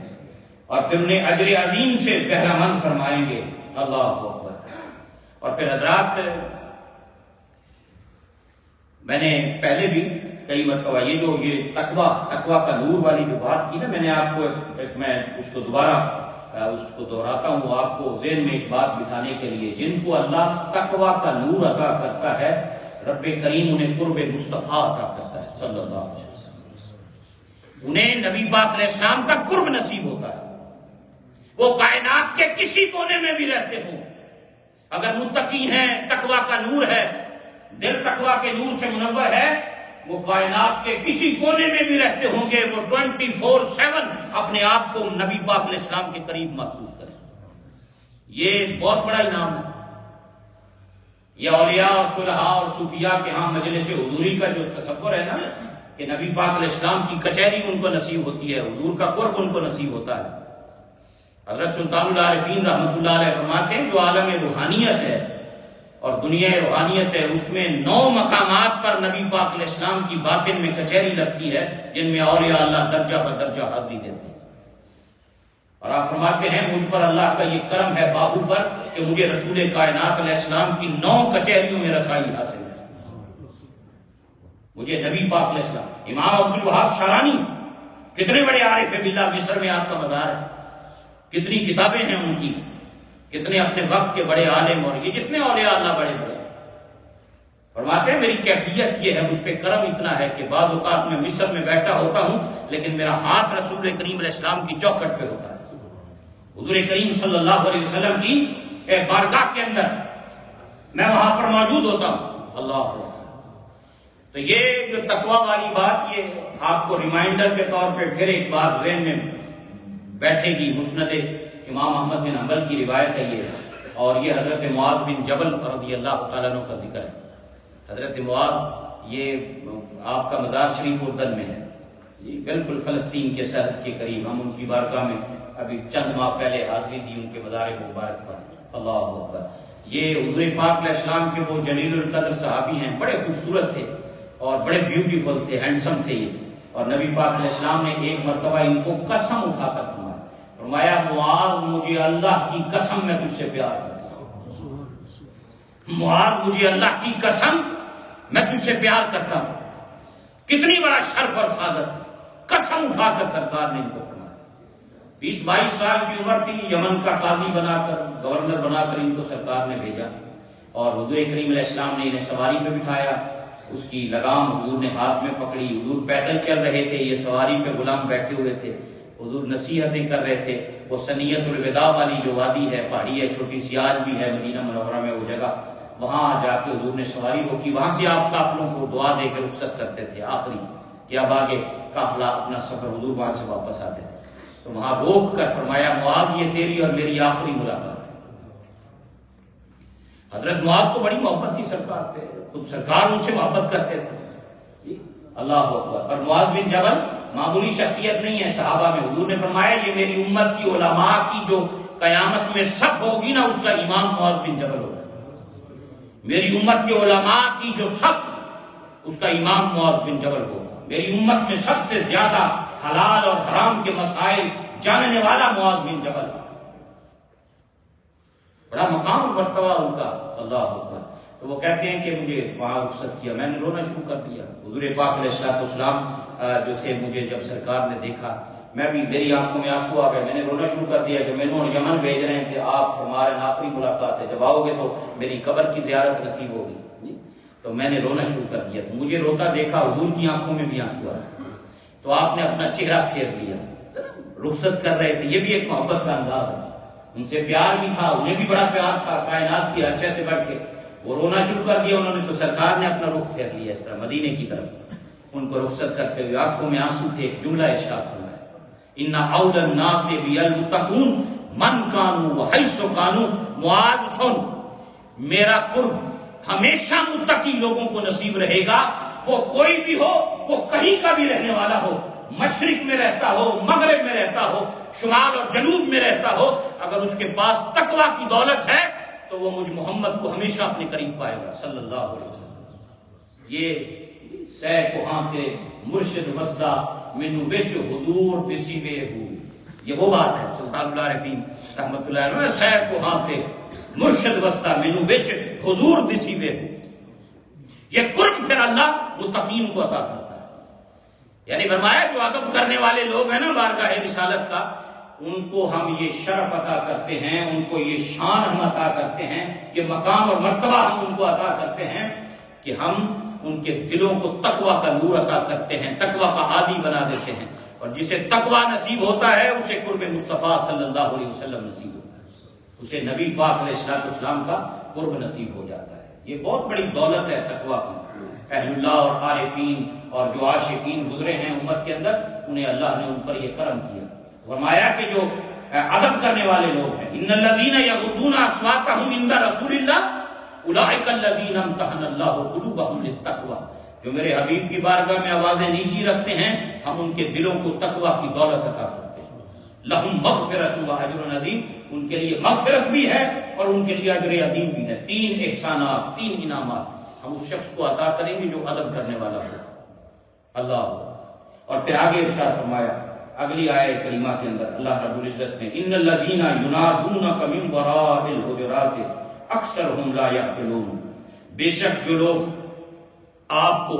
اور پھر انہیں اجر عظیم سے بہرہ مند فرمائیں گے۔ اللہ اکبر۔ اور پھر حضرات، میں نے پہلے بھی کئی مرتبہ یہ تقوی کا نور والی جو بات کی نا، میں نے آپ کو میں اس کو دوبارہ اس کو دہراتا ہوں آپ کو ذہن میں ایک بات بٹھانے کے لیے۔ جن کو اللہ تقوی کا نور عطا کرتا ہے، رب کریم انہیں قرب مصطفیٰ عطا کرتا ہے صلی اللہ علیہ وسلم۔ انہیں نبی پاک علیہ السلام کا قرب نصیب ہوتا ہے، وہ کائنات کے کسی کونے میں بھی رہتے ہوں، اگر متقی ہیں، تقوی کا نور ہے، دل تقوی کے نور سے منور ہے، وہ کائنات کے کسی کونے میں بھی رہتے ہوں گے، وہ 24/7 اپنے آپ کو نبی پاک علیہ السلام کے قریب محسوس کریں۔ یہ بہت بڑا انعام ہے۔ یہ اولیاء اور صلحاء اور صوفیاء کے ہاں مجلس حضوری کا جو تصور ہے نا، کہ نبی پاک علیہ السلام کی کچہری ان کو نصیب ہوتی ہے، حضور کا قرب ان کو نصیب ہوتا ہے۔ حضرت سلطان العارفین رحمۃ اللہ علیہ فرماتے ہیں، جو عالم روحانیت ہے اور دنیا روحانیت ہے، اس میں 9 مقامات پر نبی پاک علیہ السلام کی باطن میں کچہری لگتی ہے، جن میں اولیاء اللہ درجہ بدرجہ حاضری دیتے ہیں۔ اور آپ فرماتے ہیں، مجھ پر اللہ کا یہ کرم ہے باہو پر کہ مجھے رسول کائنات علیہ السلام کی 9 کچہریوں میں رسائی حاصل ہے۔ مجھے نبی پاک علیہ السلام، امام عبد الوہاب شارانی کتنے بڑے عارف باللہ، مصر میں آپ کا مزار ہے، کتنی کتابیں ہیں ان کی، کتنے اپنے وقت کے بڑے عالم، اور یہ جتنے اولیاء اللہ بڑے بڑے فرماتے ہیں، میری کیفیت یہ ہے، مجھ پہ کرم اتنا ہے کہ بعض اوقات میں مصر میں بیٹھا ہوتا ہوں لیکن میرا ہاتھ رسول کریم علیہ السلام کی چوکھٹ پہ ہوتا ہے، حضور کریم صلی اللہ علیہ وسلم کی بارگاہ کے اندر میں وہاں پر موجود ہوتا ہوں۔ اللہ اکبر۔ تو یہ جو تقوی والی بات، یہ آپ کو ریمائنڈر کے طور پہ پھر ایک بات ذہن میں بیٹھے گی۔ مسند امام احمد بن حنبل کی روایت ہے یہ، اور یہ حضرت معاذ بن جبل رضی اللہ تعالیٰ عنہ کا ذکر ہے۔ حضرت معاذ، یہ آپ کا مزار شریف اردن میں ہے، یہ بالکل فلسطین کے سرحد کے قریب۔ ہم ان کی بارگاہ میں ابھی چند ماہ پہلے حاضری دی ان کے مزار مبارک پر۔ اللہ اکبر۔ یہ حضور پاک علیہ السلام کے وہ جلیل القدر صحابی ہیں، بڑے خوبصورت تھے اور بڑے بیوٹیفل تھے، ہینڈسم تھے یہ، اور نبی پاک علیہ السلام نے ایک مرتبہ ان کو قسم اٹھا کر فرمایا، معاذ مجھے اللہ کی قسم میں تجھ سے پیار کرتا ہوں، معاذ مجھے اللہ کی قسم میں تجھ سے پیار کرتا ہوں۔ کتنی بڑا شرف اور سعادت، قسم اٹھا کر سرکار نے ان کو فرمایا۔ 20-22 سال کی عمر تھی، یمن کا قاضی بنا کر، گورنر بنا کر ان کو سرکار نے بھیجا، اور حضور کریم علیہ السلام نے انہیں سواری پہ بٹھایا، اس کی لگام حضور نے ہاتھ میں پکڑی، حضور پیدل چل رہے تھے، یہ سواری پہ غلام بیٹھے ہوئے تھے، حضور نصیحتیں کر رہے تھے۔ وہ سنیت الوداع والی جو وادی ہے، پہاڑی ہے، چھوٹی سی آج بھی ہے مدینہ منورہ میں وہ جگہ، وہاں جا کے حضور نے سواری روکی، وہاں سے آپ قافلوں کو دعا دے کے رخصت کرتے تھے آخری، کہ اب آگے قافلہ اپنا سفر، حضور وہاں سے واپس آتے تھے، تو وہاں روک کر فرمایا، معاذ یہ تیری اور میری آخری ملاقات ہے۔ حضرت معاذ کو بڑی محبت تھی سرکار سے، خود سرکار ان سے محبت کرتے تھے۔ اللہ اکبر۔ اور معاذ بن جبل معمولی شخصیت نہیں ہے صحابہ میں، حضور نے فرمایا یہ میری امت کی علماء کی جو قیامت میں صف ہوگی نا، اس کا امام معاذ بن جبل ہوگا۔ میری امت کے علماء کی جو صف، اس کا امام معاذ بن جبل ہوگا۔ میری امت میں سب سے زیادہ حلال اور حرام کے مسائل جاننے والا معاذ بن جبل، بڑا مقام اور مرتبہ ان کا۔ اللہ اکبر۔ تو وہ کہتے ہیں کہ مجھے وہاں رخصت کیا، میں نے رونا شروع کر دیا۔ حضور پاک علیہ السلام جو تھے، مجھے جب سرکار نے دیکھا، میں بھی، میری آنکھوں میں آنسو آ گئے، میں نے رونا شروع کر دیا کہ میں نے یمن بھیج رہے ہیں کہ آپ ہمارے آخری ملاقات ہے، جب آؤ گے تو میری قبر کی زیارت نصیب ہوگی، تو میں نے رونا شروع کر دیا۔ تو مجھے روتا دیکھا، حضور کی آنکھوں میں بھی آنسو آئے، تو آپ نے اپنا چہرہ پھیر لیا، رخصت کر رہے تھے۔ یہ بھی ایک محبت کا انداز ہے، ان سے پیار بھی تھا، انہیں بھی بڑا پیار تھا، کائنات کی عرشے سے بڑھ کے وہ رونا شروع کر دیا انہوں نے، تو سرکار نے اپنا رخ پھیر لیا اس طرح مدینے کی طرف، ان کو رخصت کرتے ہوئے آنکھوں میں آنسو تھے۔ ایک جملہ ارشاد فرمایا، ان اول الناس بالمتقون من کانوا وحیث کانوا۔ معاذ سن، میرا قرب ہمیشہ متقی لوگوں کو نصیب رہے گا، وہ کوئی بھی ہو، وہ کہیں کا بھی رہنے والا ہو، مشرق میں رہتا ہو، مغرب میں رہتا ہو، شمال اور جنوب میں رہتا ہو، اگر اس کے پاس تقویٰ کی دولت ہے تو وہ مجھ محمد کو ہمیشہ اپنے قریب پائے گا صلی اللہ علیہ وسلم۔ یہ سہ کوہاں کے مرشد وسدا مینو وچ حضور دسی وے ہو، یہ وہ بات ہے سبحان اللہ عارفین رحمت اللہ علیہ، سہ کوہاں کے مرشد وسدا مینو وچ حضور دسی وے ہو۔ یہ قرب پھر اللہ متقین کو عطا کرتا ہے، یعنی فرمایا جو ادب کرنے والے لوگ ہیں نا بارگاہ رسالت کا، ان کو ہم یہ شرف عطا کرتے ہیں، ان کو یہ شان ہم عطا کرتے ہیں، یہ مقام اور مرتبہ ہم ان کو عطا کرتے ہیں کہ ہم ان کے دلوں کو تقویٰ کا نور عطا کرتے ہیں، تقویٰ کا عادی بنا دیتے ہیں، اور جسے تقویٰ نصیب ہوتا ہے اسے قرب مصطفیٰ صلی اللہ علیہ وسلم نصیب ہوتا ہے، اسے نبی پاک علیہ السلام کا قرب نصیب ہو جاتا ہے۔ یہ بہت بڑی دولت ہے تقویٰ کی۔ اہل اللہ اور عارفین اور جو عاشقین گزرے ہیں امت کے اندر، انہیں اللہ نے ان پر یہ کرم کیا۔ فرمایا کہ جو ادب کرنے والے لوگ ہیں، ان الذین یغضون اصواتهم عند رسول اللہ اولئک الذین امتحن اللہ قلوبهم للتقوی، جو میرے حبیب کی بارگاہ میں آوازیں نیچی رکھتے ہیں، ہم ان کے دلوں کو تقویٰ کی دولت عطا کرتے ہیں۔ لہم مغفرۃ و اجر عظیم، ان کے لیے مغفرت بھی ہے اور ان کے لیے اجر عظیم بھی ہے۔ 3 احسانات، 3 انعامات ہم اس شخص کو عطا کریں گے جو ادب کرنے والا ہو۔ اللہ، اور پھر آگے ارشاد فرمایا اگلی آیت کریمہ کے اندر اللہ رب العزت نے، ان الذین ینادونک من وراء الحجرات اکثرهم لا یعقلون، بے شک جو لوگ آپ کو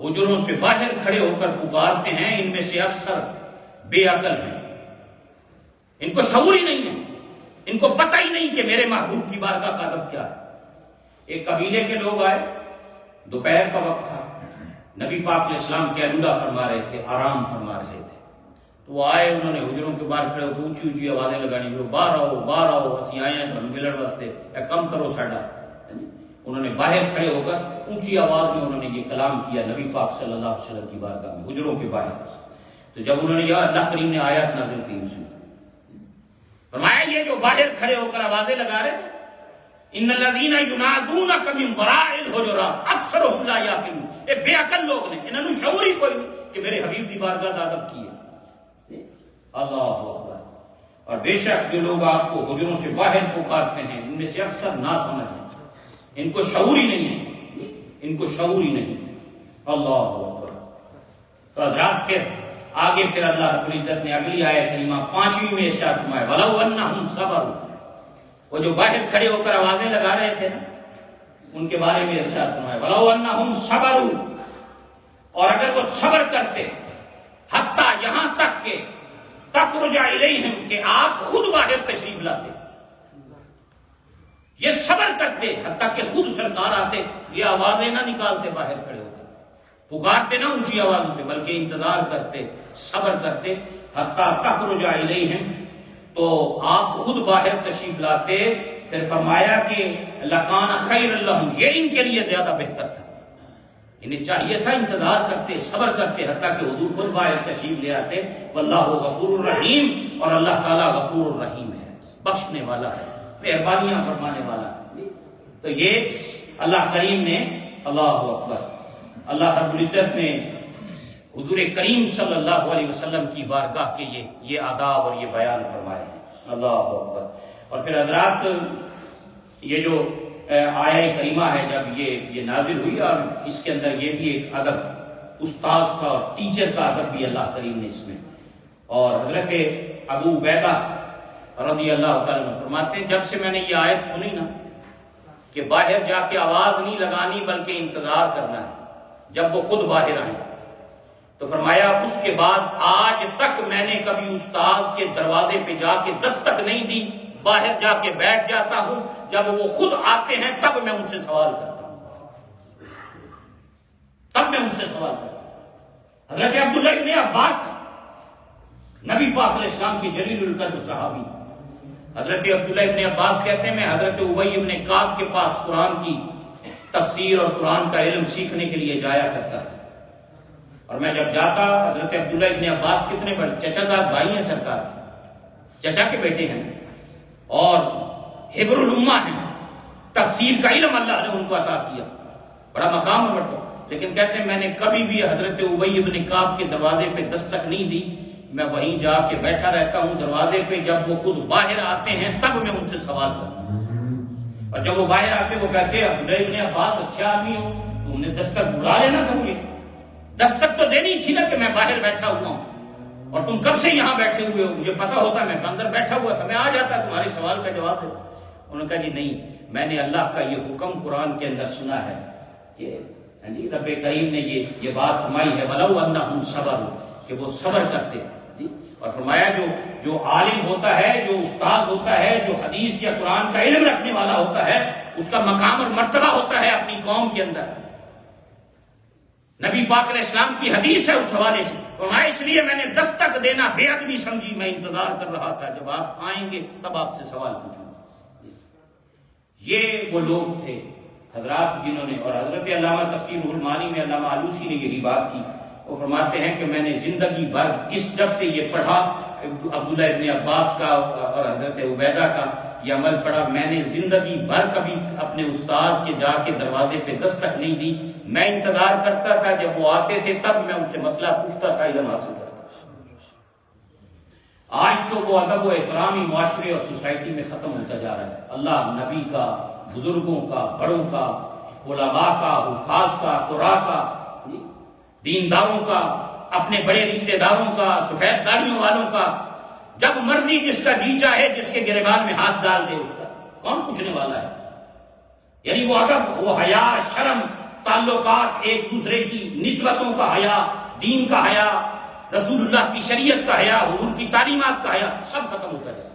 حجروں سے باہر کھڑے ہو کر پکارتے ہیں، ان میں سے اکثر بے عقل ہیں، ان کو شعور ہی نہیں ہے، ان کو پتہ ہی نہیں کہ میرے محبوب کی بارگاہ کا ادب کیا ہے۔ ایک قبیلے کے لوگ آئے، دوپہر کا وقت تھا، نبی پاک علیہ السلام قیلولہ فرما رہے تھے، آرام فرما رہے تھے، تو وہ آئے، انہوں نے حجروں کے باہر کھڑے ہو کے اونچی اونچی آوازیں لگانی، باہر آؤ باہر آؤ، اسی آئے ہیں تمہیں ملن واسطے، یا کم کرو ساڈا۔ انہوں نے باہر کھڑے ہو کر اونچی آواز میں انہوں نے یہ کلام کیا نبی پاک صلی اللہ علیہ وسلم کی بارگاہ میں حجروں کے باہر۔ تو جب انہوں نے یہ اللہ کریم نے آیات نازل کی، اس میں فرمایا یہ جو باہر کھڑے ہو کر آوازیں لگا رہے تھے، ان الذین ینادونک من وراء الحجرات اکثرهم لا یعقلون، یہ بے عقل لوگ نے، انہوں نے شعور ہی کوئی نہیں کہ میرے حبیب کی بارگاہ کا ادب کی ہے۔ اللہ اکبر۔ اور بے شک جو لوگ آپ کو حجروں سے باہر پکارتے ہیں، ان میں سے اکثر ناسمجھ ہیں، ان کو شعور ہی نہیں ہے، ان کو شعور ہی نہیں۔ اللہ اکبر۔ تو حضرات پھر آگے پھر اللہ رب العزت نے اگلی آیت کریمہ 5ویں میں ارشاد فرمایا، وَلَوْ أَنَّهُمْ صَبَرُوا، وہ جو باہر کھڑے ہو کر آوازیں لگا رہے تھے نا، ان کے بارے میں ارشاد فرمایا، وَلَوْ أَنَّهُمْ صَبَرُوا، اور اگر وہ صبر کرتے حتیٰ یہاں تک کہ تخرج الیہم، کہ آپ خود باہر تشریف لاتے، یہ صبر کرتے حتیٰ کہ خود سرکار آتے، یہ آوازیں نہ نکالتے باہر کھڑے ہو کر، پکارتے نہ اونچی آوازوں پہ، بلکہ انتظار کرتے، صبر کرتے، حتیٰ تخرج الیہم، تو آپ خود باہر تشریف لاتے۔ پھر فرمایا کہ لکان خیر لہم، یہ ان کے لیے زیادہ بہتر تھا، انہیں چاہیے تھا انتظار کرتے، صبر کرتے، حتیٰ کہ حضور خود باہر تشریف لے آتے۔ واللہ غفور الرحیم، اور اللہ تعالیٰ غفور الرحیم ہے، بخشنے والا ہے، مہربانیاں فرمانے والا ہے۔ تو یہ اللہ کریم نے، اللہ اکبر، اللہ رب العزت نے حضور کریم صلی اللہ علیہ وسلم کی بارگاہ کے یہ آداب اور یہ بیان فرمائے ہیں۔ اللہ اکبر۔ اور پھر حضرات یہ جو آیہ کریمہ ہے جب یہ نازل ہوئی، اور اس کے اندر یہ بھی ایک ادب، استاذ کا اور ٹیچر کا ادب بھی اللہ کریم نے اس میں، اور حضرت ابو عبیدہ رضی اللہ تعالیٰ عنہ فرماتے ہیں جب سے میں نے یہ آیت سنی نا کہ باہر جا کے آواز نہیں لگانی بلکہ انتظار کرنا ہے جب وہ خود باہر آئیں، تو فرمایا اس کے بعد آج تک میں نے کبھی استاذ کے دروازے پہ جا کے دستک نہیں دی، باہر جا کے بیٹھ جاتا ہوں، جب وہ خود آتے ہیں تب میں ان سے سوال کرتا ہوں، تب میں ان سے سوال کرتا ہوں۔ حضرت عبداللہ ابن عباس نبی پاک علیہ السلام کی جلیل القدر صحابی، حضرت عبداللہ ابن عباس کہتے ہیں میں حضرت ابی ابن کعب کے پاس قرآن کی تفسیر اور قرآن کا علم سیکھنے کے لیے جایا کرتا تھا، اور میں جب جاتا، حضرت عبداللہ ابن عباس کتنے بڑے چچا داد بھائی ہیں سرکار، چچا کے بیٹے ہیں اور حبر الامہ ہیں، تفسیر کا علم اللہ نے ان کو عطا کیا، بڑا مقام ہے۔ لیکن کہتے ہیں میں نے کبھی بھی حضرت ابی بن کعب کے دروازے پہ دستک نہیں دی، میں وہیں جا کے بیٹھا رہتا ہوں دروازے پہ، جب وہ خود باہر آتے ہیں تب میں ان سے سوال کرتا ہوں، اور جب وہ باہر آتے وہ کہتے ہیں عبداللہ ابن عباس اچھے آدمی ہو، تم نے دستک بلا لینا تھا مجھے، دستک تو دینی تھی نا کہ میں باہر بیٹھا ہوا ہوں اور تم کب سے یہاں بیٹھے ہوئے ہو، مجھے پتا ہوتا میں اندر بیٹھا ہوا تھا، میں آ جاتا تمہارے سوال کا جواب دیتا۔ انہوں نے کہا جی نہیں، میں نے اللہ کا یہ حکم قرآن کے اندر سنا ہے کہ رب کریم نے یہ بات فرمائی ہے وَلَوْ أَنَّهُمْ صَبَرُوا، کہ وہ صبر کرتے ہیں، اور فرمایا جو عالم ہوتا ہے، جو استاد ہوتا ہے، جو حدیث یا قرآن کا علم رکھنے والا ہوتا ہے، اس کا مقام اور مرتبہ ہوتا ہے اپنی قوم کے اندر۔ نبی پاک علیہ السلام کی حدیث ہے اس حوالے سے، فرمایا اس لیے میں نے دستک دینا بے ادبی سمجھی، میں انتظار کر رہا تھا جب آپ آئیں گے تب آپ سے سوال پوچھوں گا۔ یہ وہ لوگ تھے حضرات جنہوں نے، اور حضرت علامہ تفسیر المعانی میں علامہ آلوسی نے یہی بات کی، وہ فرماتے ہیں کہ میں نے زندگی بھر اس جب سے یہ پڑھا عبداللہ ابن عباس کا اور حضرت عبیدہ کا یہ عمل پڑھا، میں نے زندگی بھر کبھی اپنے استاد کے جا کے دروازے پہ دستک نہیں دی، میں انتظار کرتا تھا جب وہ آتے تھے تب میں ان سے مسئلہ پوچھتا تھا، علم حاصل کرتا تھا۔ آج تو وہ ادب و احترامی معاشرے اور سوسائٹی میں ختم ہوتا جا رہا ہے۔ اللہ نبی کا، بزرگوں کا، بڑوں کا، علماء کا، حفاظ کا، قراء کا، دینداروں کا، اپنے بڑے رشتہ داروں کا، سفید داڑھیوں والوں کا، جب مرضی جس کا جی چاہے جس کے گریبان میں ہاتھ ڈال دے اس کا کون پوچھنے والا ہے؟ یعنی وہ ادب، وہ حیا، شرم، تعلقات، ایک دوسرے کی نسبتوں کا حیا، دین کا حیا، رسول اللہ کی شریعت کا حیا، حضور کی تعلیمات کا حیا، سب ختم ہوتا ہے۔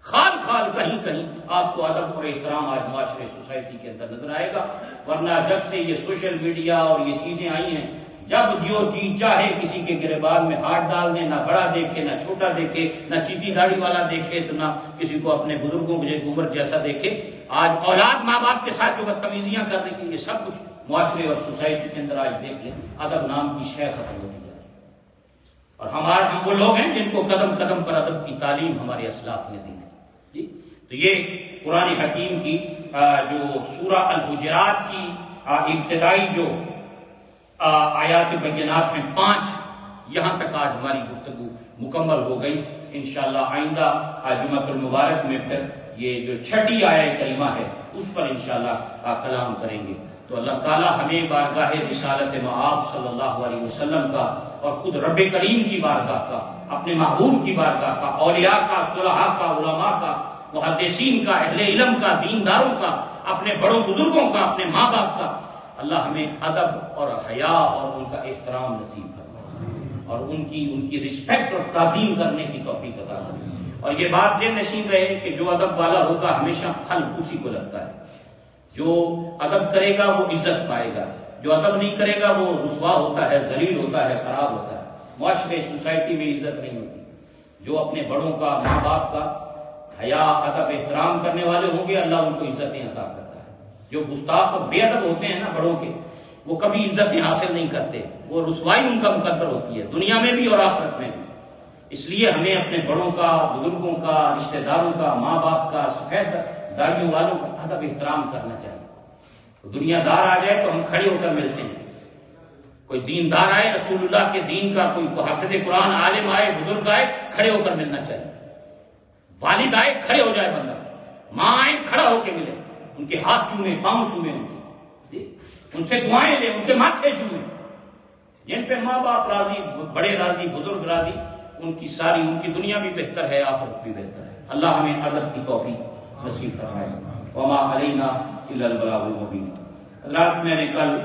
خال خال کہیں کہیں آپ کو ادب اور احترام آج معاشرے سوسائٹی کے اندر نظر آئے گا، ورنہ جب سے یہ سوشل میڈیا اور یہ چیزیں آئی ہیں، جب جو جی چاہے کسی کے گریبان میں ہاتھ ڈال دیں، نہ بڑا دیکھے نہ چھوٹا دیکھے، نہ چیٹی داڑھی والا دیکھے تو نہ کسی کو اپنے بزرگوں کی عمر جیسا دیکھے۔ آج اولاد ماں باپ کے ساتھ جو بدتمیزیاں کر رہی ہے، یہ سب کچھ معاشرے اور سوسائٹی کے اندر آج دیکھ لیں، ادب نام کی شے ختم ہوتی جا رہی ہے۔ اور ہم وہ لوگ ہیں جن کو قدم قدم پر ادب کی تعلیم ہمارے اسلاف نے دی جی۔ تو یہ قرآن حکیم کی جو سورہ الحجرات کی ابتدائی جو آیات بینات ہیں 5، یہاں تک آج ہماری گفتگو مکمل ہو گئی۔ انشاءاللہ آئندہ جمعۃ المبارک میں پھر یہ جو 6 آیت کریمہ ہے اس پر انشاءاللہ کلام کریں گے۔ تو اللہ تعالیٰ ہمیں بارگاہ رسالت مآب صلی اللہ علیہ وسلم کا اور خود رب کریم کی بارگاہ کا، اپنے محبوب کی بارگاہ کا، اولیاء کا، صلحاء کا، علماء کا، محدثین کا، اہل علم کا، دینداروں کا، اپنے بڑوں بزرگوں کا، اپنے ماں باپ کا، اللہ ہمیں ادب اور حیا اور ان کا احترام نصیب فرمائے اور ان کی رسپیکٹ اور تعظیم کرنے کی توفیق عطا کرے۔ اور یہ بات دل نشین رہے کہ جو ادب والا ہوگا ہمیشہ پھل اسی کو لگتا ہے۔ جو ادب کرے گا وہ عزت پائے گا، جو ادب نہیں کرے گا وہ رسوا ہوتا ہے، ذلیل ہوتا ہے، خراب ہوتا ہے، معاشرے سوسائٹی میں عزت نہیں ہوتی۔ جو اپنے بڑوں کا، ماں باپ کا حیا، ادب، احترام کرنے والے ہوں گے اللہ ان کو عزتیں عطا کرتا ہے۔ جو گستاخ اور بے ادب ہوتے ہیں نا بڑوں کے، وہ کبھی عزتیں حاصل نہیں کرتے، وہ رسوائی ان کا مقدر ہوتی ہے، دنیا میں بھی اور آخرت میں بھی۔ اس لیے ہمیں اپنے بڑوں کا، بزرگوں کا، رشتہ داروں کا، ماں باپ کا، سفید داڑھیوں والوں کا ادب احترام کرنا چاہیے۔ دنیا دار آ جائے تو ہم کھڑے ہو کر ملتے ہیں، کوئی دیندار آئے رسول اللہ کے دین کا، کوئی حافظ قرآن، عالم آئے، بزرگ آئے، کھڑے ہو کر ملنا چاہیے۔ والد آئے کھڑے ہو جائے بندہ، ماں آئے کھڑا ہو کے ملے، ان کے ہاتھ چومے، پاؤں چومے، ان سے دعائیں لیں، ان کے ماتھے چومے۔ جن پہ ماں باپ راضی، بڑے راضی، بزرگ راضی، ان کی دنیا بھی بہتر ہے، آخرت بھی بہتر ہے۔ اللہ ہمیں ادب کی توفیق نصیب فرمائے۔ وما علینا الا البلاغ المبین۔ حضرات میں نے کل